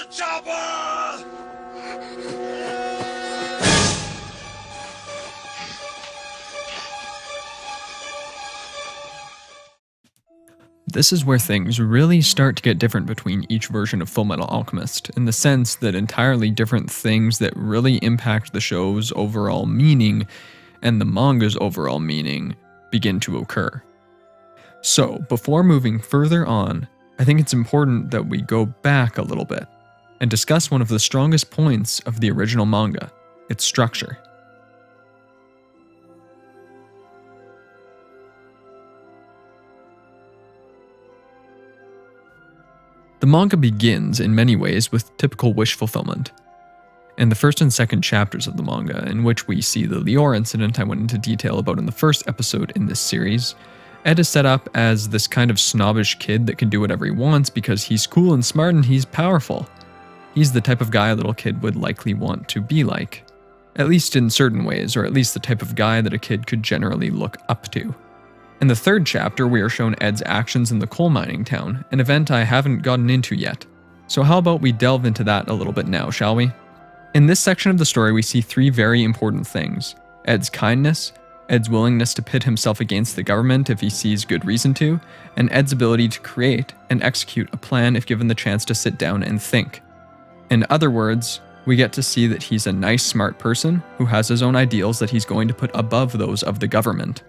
Chopper! This is where things really start to get different between each version of Fullmetal Alchemist, in the sense that entirely different things that really impact the show's overall meaning and the manga's overall meaning begin to occur. So, before moving further on, I think it's important that we go back a little bit and discuss one of the strongest points of the original manga, its structure. The manga begins in many ways with typical wish fulfillment. In the first and second chapters of the manga, in which we see the Lowart incident I went into detail about in the first episode in this series, Ed is set up as this kind of snobbish kid that can do whatever he wants because he's cool and smart and he's powerful. He's the type of guy a little kid would likely want to be like, at least in certain ways, or at least the type of guy that a kid could generally look up to. In the third chapter, we are shown Ed's actions in the coal mining town, an event I haven't gotten into yet. So how about we delve into that a little bit now, shall we? In this section of the story, we see three very important things: Ed's kindness, Ed's willingness to pit himself against the government if he sees good reason to, and Ed's ability to create and execute a plan if given the chance to sit down and think. In other words, we get to see that he's a nice, smart person who has his own ideals that he's going to put above those of the government.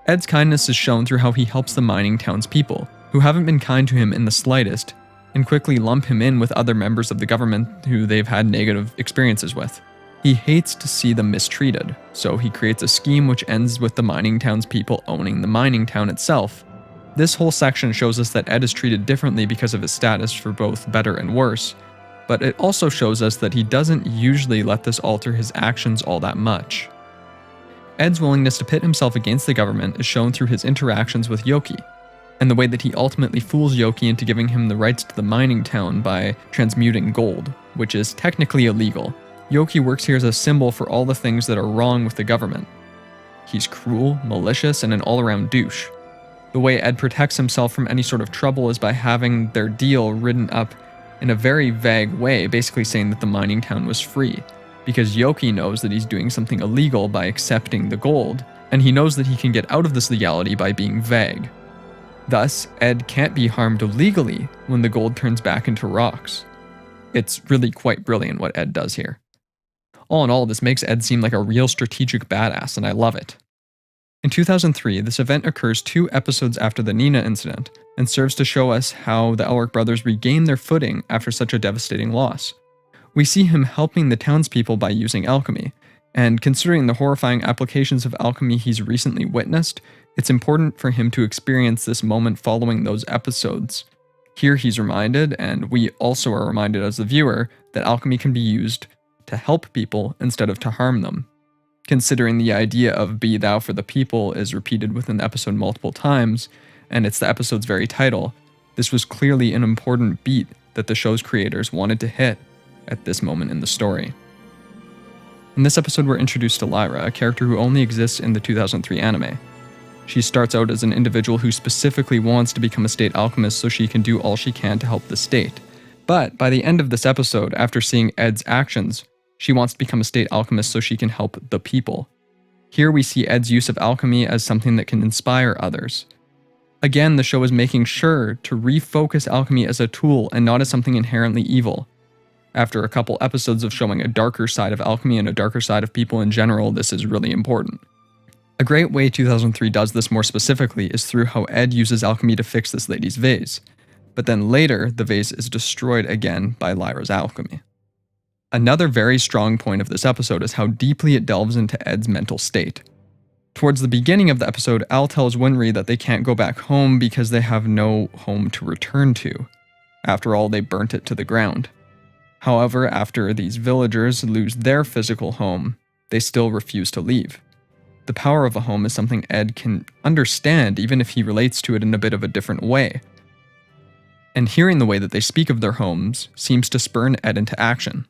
Ed's kindness is shown through how he helps the mining town's people, who haven't been kind to him in the slightest, and quickly lump him in with other members of the government who they've had negative experiences with. He hates to see them mistreated, so he creates a scheme which ends with the mining town's people owning the mining town itself. This whole section shows us that Ed is treated differently because of his status for both better and worse, but it also shows us that he doesn't usually let this alter his actions all that much. Ed's willingness to pit himself against the government is shown through his interactions with Yoki, and the way that he ultimately fools Yoki into giving him the rights to the mining town by transmuting gold, which is technically illegal. Yoki works here as a symbol for all the things that are wrong with the government. He's cruel, malicious, and an all-around douche. The way Ed protects himself from any sort of trouble is by having their deal written up in a very vague way, basically saying that the mining town was free, because Yoki knows that he's doing something illegal by accepting the gold, and he knows that he can get out of this legality by being vague. Thus, Ed can't be harmed legally when the gold turns back into rocks. It's really quite brilliant what Ed does here. All in all, this makes Ed seem like a real strategic badass, and I love it. In 2003, this event occurs 2 episodes after the Nina incident, and serves to show us how the Lowart brothers regain their footing after such a devastating loss. We see him helping the townspeople by using alchemy, and considering the horrifying applications of alchemy he's recently witnessed, it's important for him to experience this moment following those episodes. Here he's reminded, and we also are reminded as the viewer, that alchemy can be used to help people instead of to harm them. Considering the idea of "be thou for the people" is repeated within the episode multiple times, and it's the episode's very title, this was clearly an important beat that the show's creators wanted to hit at this moment in the story. In this episode, we're introduced to Lyra, a character who only exists in the 2003 anime. She starts out as an individual who specifically wants to become a state alchemist so she can do all she can to help the state. But by the end of this episode, after seeing Ed's actions, she wants to become a state alchemist so she can help the people. Here we see Ed's use of alchemy as something that can inspire others. Again, the show is making sure to refocus alchemy as a tool and not as something inherently evil. After a couple episodes of showing a darker side of alchemy and a darker side of people in general, this is really important. A great way 2003 does this more specifically is through how Ed uses alchemy to fix this lady's vase. But then later, the vase is destroyed again by Lyra's alchemy. Another very strong point of this episode is how deeply it delves into Ed's mental state. Towards the beginning of the episode, Al tells Winry that they can't go back home because they have no home to return to. After all, they burnt it to the ground. However, after these villagers lose their physical home, they still refuse to leave. The power of a home is something Ed can understand even if he relates to it in a bit of a different way. And hearing the way that they speak of their homes seems to spur Ed into action.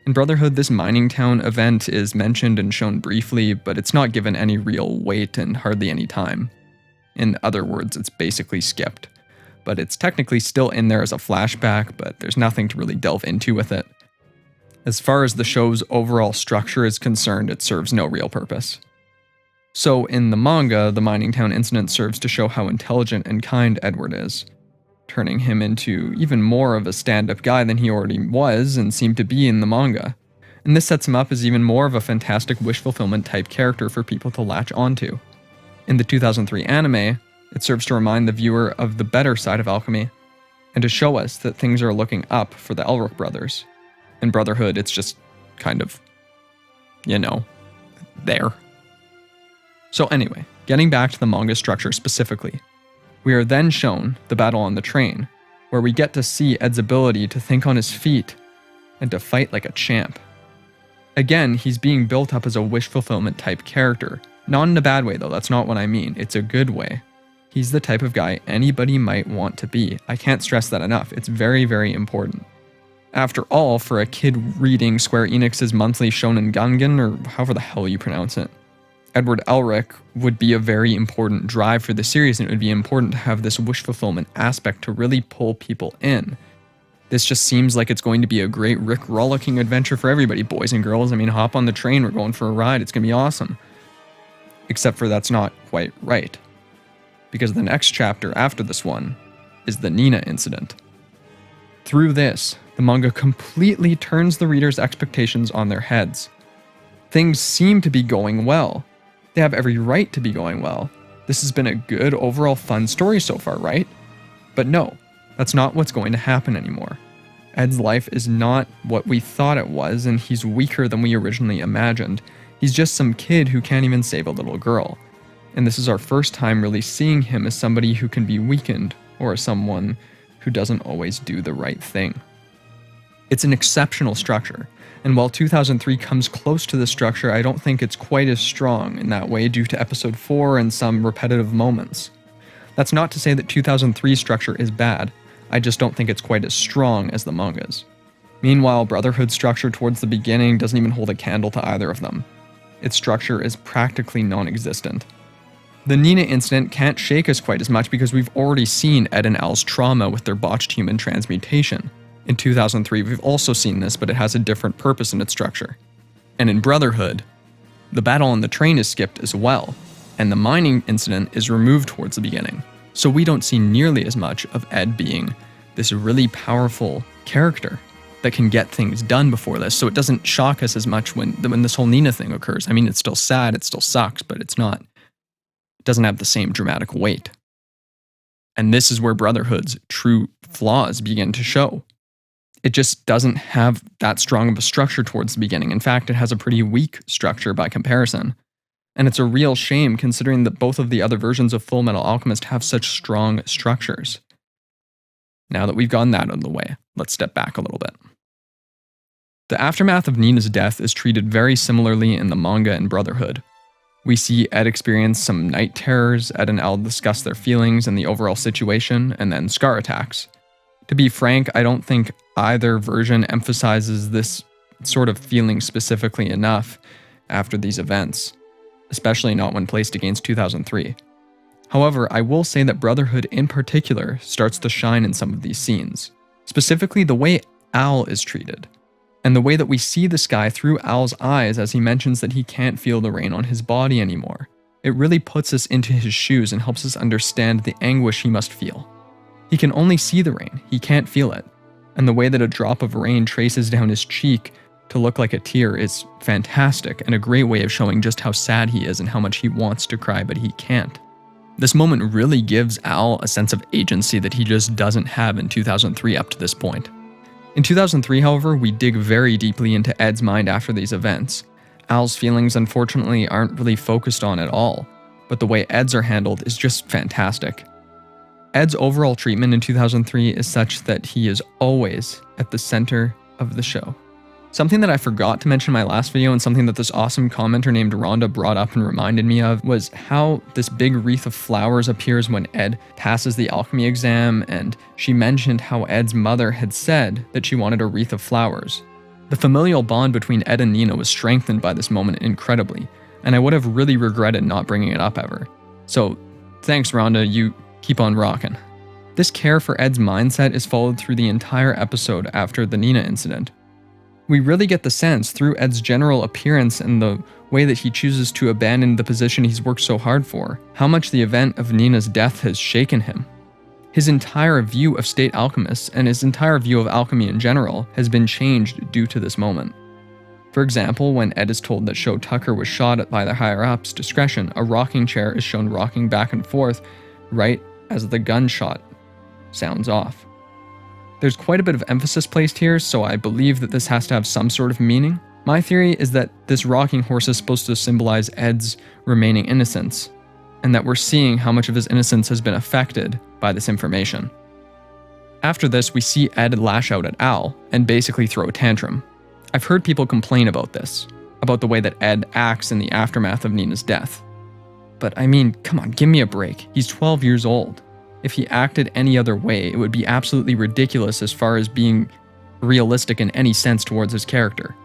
In Brotherhood, this mining town event is mentioned and shown briefly, but it's not given any real weight and hardly any time. In other words, it's basically skipped. but it's technically still in there as a flashback, but there's nothing to really delve into with it. As far as the show's overall structure is concerned, it serves no real purpose. So in the manga, the mining town incident serves to show how intelligent and kind Edward is, turning him into even more of a stand-up guy than he already was and seemed to be in the manga. And this sets him up as even more of a fantastic wish fulfillment type character for people to latch onto. In the 2003 anime, it serves to remind the viewer of the better side of alchemy, and to show us that things are looking up for the Elric brothers. In Brotherhood, it's just kind of, there. So anyway, getting back to the manga structure specifically, we are then shown the battle on the train, where we get to see Ed's ability to think on his feet and to fight like a champ. Again, he's being built up as a wish fulfillment type character. Not in a bad way though, that's not what I mean, it's a good way. He's the type of guy anybody might want to be. I can't stress that enough, it's very, very important. After all, for a kid reading Square Enix's monthly Shonen Gangan, or however the hell you pronounce it, Edward Elric would be a very important drive for the series, and it would be important to have this wish fulfillment aspect to really pull people in. This just seems like it's going to be a great Rick rollicking adventure for everybody, boys and girls. I mean, hop on the train, we're going for a ride, it's going to be awesome. Except for that's not quite right. Because the next chapter after this one is the Nina incident. Through this, the manga completely turns the reader's expectations on their heads. Things seem to be going well. They have every right to be going well. This has been a good, overall fun story so far, right? But no, that's not what's going to happen anymore. Ed's life is not what we thought it was, and he's weaker than we originally imagined. He's just some kid who can't even save a little girl. And this is our first time really seeing him as somebody who can be weakened, or as someone who doesn't always do the right thing. It's an exceptional structure, and while 2003 comes close to the structure, I don't think it's quite as strong in that way due to episode 4 and some repetitive moments. That's not to say that 2003's structure is bad, I just don't think it's quite as strong as the manga's. Meanwhile, Brotherhood's structure towards the beginning doesn't even hold a candle to either of them. Its structure is practically non-existent. The Nina incident can't shake us quite as much because we've already seen Ed and Al's trauma with their botched human transmutation. In 2003, we've also seen this, but it has a different purpose in its structure. And in Brotherhood, the battle on the train is skipped as well, and the mining incident is removed towards the beginning. So we don't see nearly as much of Ed being this really powerful character that can get things done before this, so it doesn't shock us as much when this whole Nina thing occurs. I mean, it's still sad, it still sucks, but it doesn't have the same dramatic weight. And this is where Brotherhood's true flaws begin to show. It just doesn't have that strong of a structure towards the beginning. In fact, it has a pretty weak structure by comparison. And it's a real shame considering that both of the other versions of Fullmetal Alchemist have such strong structures. Now that we've gotten that out of the way, let's step back a little bit. The aftermath of Nina's death is treated very similarly in the manga and Brotherhood. We see Ed experience some night terrors, Ed and Al discuss their feelings and the overall situation, and then Scar attacks. To be frank, I don't think either version emphasizes this sort of feeling specifically enough after these events, especially not when placed against 2003. However, I will say that Brotherhood in particular starts to shine in some of these scenes, specifically the way Al is treated, and the way that we see the sky through Al's eyes as he mentions that he can't feel the rain on his body anymore. It really puts us into his shoes and helps us understand the anguish he must feel. He can only see the rain, he can't feel it, and the way that a drop of rain traces down his cheek to look like a tear is fantastic and a great way of showing just how sad he is and how much he wants to cry but he can't. This moment really gives Al a sense of agency that he just doesn't have in 2003 up to this point. In 2003, however, we dig very deeply into Ed's mind after these events. Al's feelings, unfortunately, aren't really focused on at all, but the way Ed's are handled is just fantastic. Ed's overall treatment in 2003 is such that he is always at the center of the show. Something that I forgot to mention in my last video and something that this awesome commenter named Rhonda brought up and reminded me of was how this big wreath of flowers appears when Ed passes the alchemy exam, and she mentioned how Ed's mother had said that she wanted a wreath of flowers. The familial bond between Ed and Nina was strengthened by this moment incredibly, and I would have really regretted not bringing it up ever. So thanks Rhonda, you keep on rocking. This care for Ed's mindset is followed through the entire episode after the Nina incident. We really get the sense through Ed's general appearance and the way that he chooses to abandon the position he's worked so hard for, how much the event of Nina's death has shaken him. His entire view of state alchemists and his entire view of alchemy in general has been changed due to this moment. For example, when Ed is told that Sho Tucker was shot at by the higher-ups' discretion, a rocking chair is shown rocking back and forth right as the gunshot sounds off. There's quite a bit of emphasis placed here, so I believe that this has to have some sort of meaning. My theory is that this rocking horse is supposed to symbolize Ed's remaining innocence, and that we're seeing how much of his innocence has been affected by this information. After this, we see Ed lash out at Al and basically throw a tantrum. I've heard people complain about this, about the way that Ed acts in the aftermath of Nina's death. But I mean, come on, give me a break. He's 12 years old. If he acted any other way, it would be absolutely ridiculous as far as being realistic in any sense towards his character.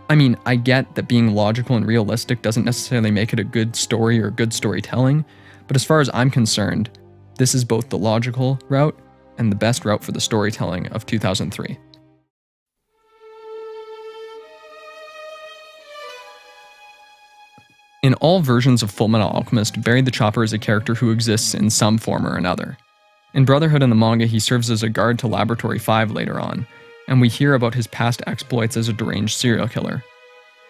I mean, I get that being logical and realistic doesn't necessarily make it a good story or good storytelling, but as far as I'm concerned, this is both the logical route and the best route for the storytelling of 2003. In all versions of Fullmetal Alchemist, Barry the Chopper is a character who exists in some form or another. In Brotherhood and the manga, he serves as a guard to Laboratory 5 later on, and we hear about his past exploits as a deranged serial killer.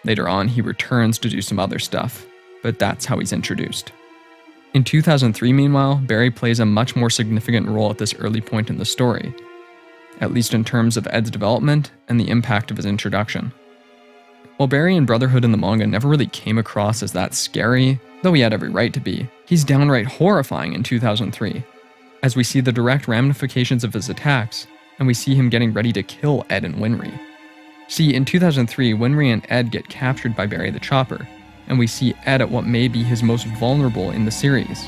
Later on, he returns to do some other stuff, but that's how he's introduced. In 2003, meanwhile, Barry plays a much more significant role at this early point in the story, at least in terms of Ed's development and the impact of his introduction. While Barry in Brotherhood and the manga never really came across as that scary, though he had every right to be, he's downright horrifying in 2003, as we see the direct ramifications of his attacks, and we see him getting ready to kill Ed and Winry. See, in 2003, Winry and Ed get captured by Barry the Chopper, and we see Ed at what may be his most vulnerable in the series.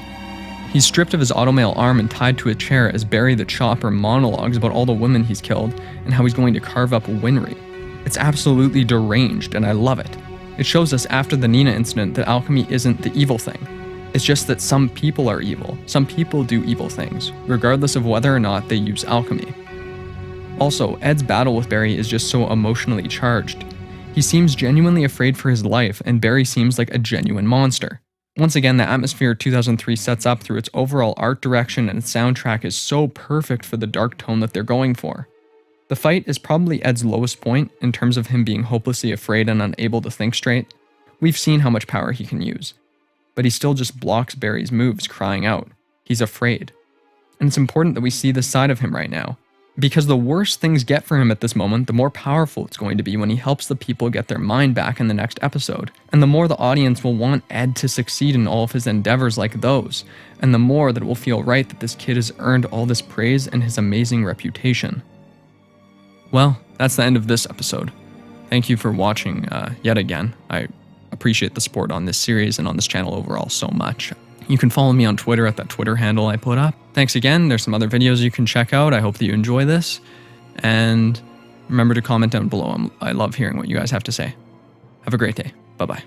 He's stripped of his automail arm and tied to a chair as Barry the Chopper monologues about all the women he's killed and how he's going to carve up Winry. It's absolutely deranged, and I love it. It shows us after the Nina incident that alchemy isn't the evil thing. It's just that some people are evil. Some people do evil things, regardless of whether or not they use alchemy. Also, Ed's battle with Barry is just so emotionally charged. He seems genuinely afraid for his life, and Barry seems like a genuine monster. Once again, the atmosphere 2003 sets up through its overall art direction and soundtrack is so perfect for the dark tone that they're going for. The fight is probably Ed's lowest point in terms of him being hopelessly afraid and unable to think straight. We've seen how much power he can use, but he still just blocks Barry's moves, crying out. He's afraid. And it's important that we see this side of him right now, because the worse things get for him at this moment, the more powerful it's going to be when he helps the people get their mind back in the next episode, and the more the audience will want Ed to succeed in all of his endeavors like those, and the more that it will feel right that this kid has earned all this praise and his amazing reputation. Well, that's the end of this episode. Thank you for watching yet again. I appreciate the support on this series and on this channel overall so much. You can follow me on Twitter at that Twitter handle I put up. Thanks again. There's some other videos you can check out. I hope that you enjoy this. And remember to comment down below. I love hearing what you guys have to say. Have a great day. Bye-bye.